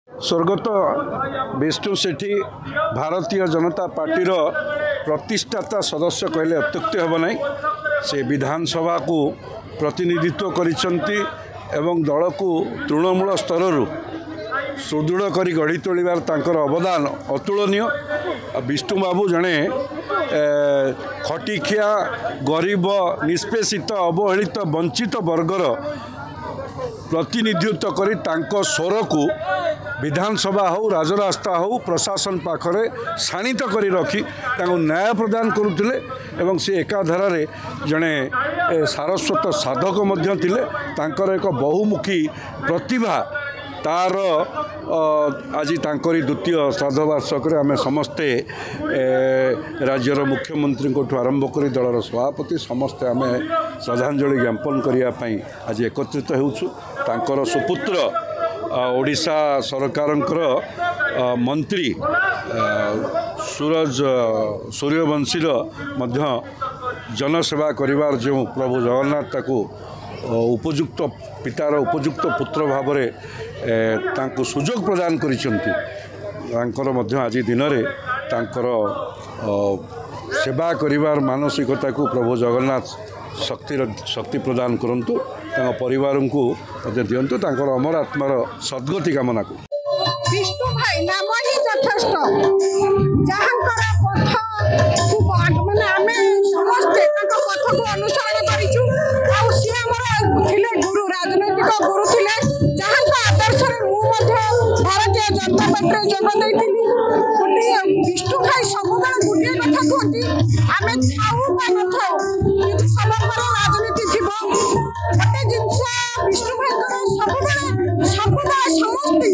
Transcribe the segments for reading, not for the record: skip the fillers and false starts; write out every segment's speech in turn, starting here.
स्वर्गत विष्णु सेठी Bharatiya Janata party प्रतिष्ठाता सदस्य कहले अत्युक्ति हेब ना। से विधानसभा को प्रतिनिधित्व करिसेंती एवं दल को तृणमूल स्तर सुदृढ़ करी गढ़ी तोलिबार तांकर अवदान अतुलनीय। विष्णु बाबू जड़े खटिखिया गरीब निष्पेषित अवहेलित वंचित वर्गर प्रतिनिधित्व करी तांको स्वर को विधानसभा हो राजरास्ता हो प्रशासन पाखरे शाणित करी रखी तांको न्याय प्रदान करुथिले एवं से एकाधारा रे जड़े सारस्वत साधक मध्य थिले। तांकर एक बहुमुखी प्रतिभा तार आज तांकरी द्वितीय श्राद्ध वार्षिक आम समस्ते राज्यर मुख्यमंत्री को आरंभ कर दलर सभापति समस्ते आम श्रद्धांजलि ज्ञापन करने आज एकत्रित होउछु। तांकर सुपुत्र ओडिशा सरकारंकर मंत्री सूर्यवंशीर मध्य जनसेवा करिवार जो प्रभु जगन्नाथ ताकू उपयुक्त पितार उपयुक्त पुत्र भाव तांको सुजोग प्रदान करिसेंती मध्य आज दिन रे तांकर सेवा करिवार मानसिकता को प्रभु जगन्नाथ शक्ति प्रदान करंतु तांको परिवार को दिंतु तांकर अमर आत्मार सद्गति कामना को। विष्णु भाई नाम ही यथेष्ट जहाँकर पथ को माने आमे समस्ते तांको पथ को अनुसरण करिछु। आ सी हमर थिले गुरु राजनैतिक गुरु थिले जहाँका आदर्श रे मु मध्ये भारतीय जनता पार्टी जोग दैथिली। गोटे विष्णु भाई सबुबेले गुटे कथा कहती आमे थाऊ बा न थाऊ किंतु समग्र राजनीति थिबो गोटे जिंस विष्णु भाई सबुबेले समस्ते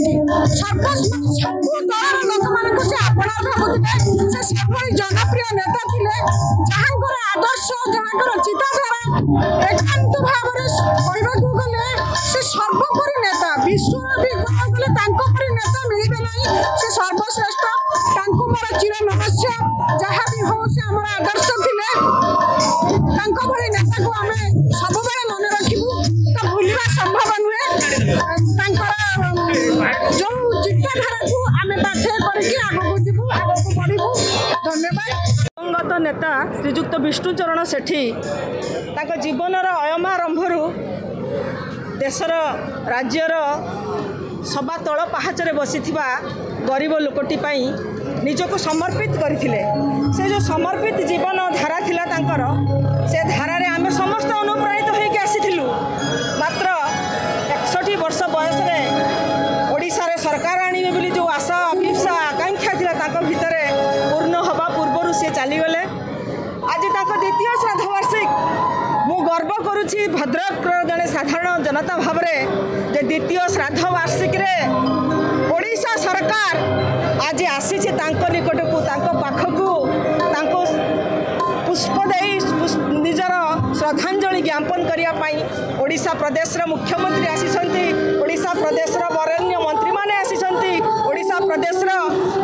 सब दलर लोक मान से अपना भावुले से सबली जनप्रिय नेता थिले जहाँकर आदर्श जहाँकर चिंताधारा एकांत भाव कहवाक गले से सर्वोपरि नेता विश्व भी गले परी नेता मिलबे नहीं। से सर्वश्रेष्ठ तांको मोर चिर नमस्या जहाँ भी हो से आम आदर्श थिले भली नेता को आम सब मन रखू तो भूलवा संभव नुहे। जो चिंताधारा को आम बाध्य करके आगू जीवु आगू बढ़ू। धन्यवाद। दिवंगत नेता श्रीजुक्त विष्णुचरण सेठी जीवनर अयमारंभरू देशर राज्यर सभा तल पहाचरे बसी गरीब लोकटी निजक समर्पित करथिले। से जो समर्पित जीवन धारा थिला तांकर से धारा रे आमे समस्त अनुप्राणित होइके आसीथिलु। मात्र 61 वर्ष बयस रे ओडिसा रे सरकार आनिबे बोली जो आशा अभिलाषा आकांक्षा थिला तांको भितरे पूर्ण हवा पूर्वरु से चली गले। आज तांको द्वितीय श्राद्ध वार्षिक मु गर्व करुछि भद्रक जने साधारण जनता भावरे जे द्वितीय श्राद्ध वार्षिक रे ओडिशा सरकार आज आसी निकट को पाखकू पुष्प दे निजर श्रद्धांजलि ज्ञापन करने ओडिशा प्रदेश मुख्यमंत्री आसीचंती, ओडिशा प्रदेश वरेण्य मंत्री माने आसीचंती, ओडिशा प्रदेश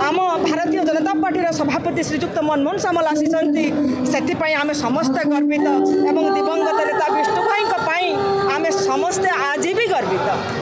आम भारतीय जनता पार्टी सभापति श्रीजुक्त मनमोहन सामल आसीचंती। सेथिपई आमे समस्त गर्वित एवं दिवंगत नेता विष्णु भाई आमे समस्ते आज भी गर्वित।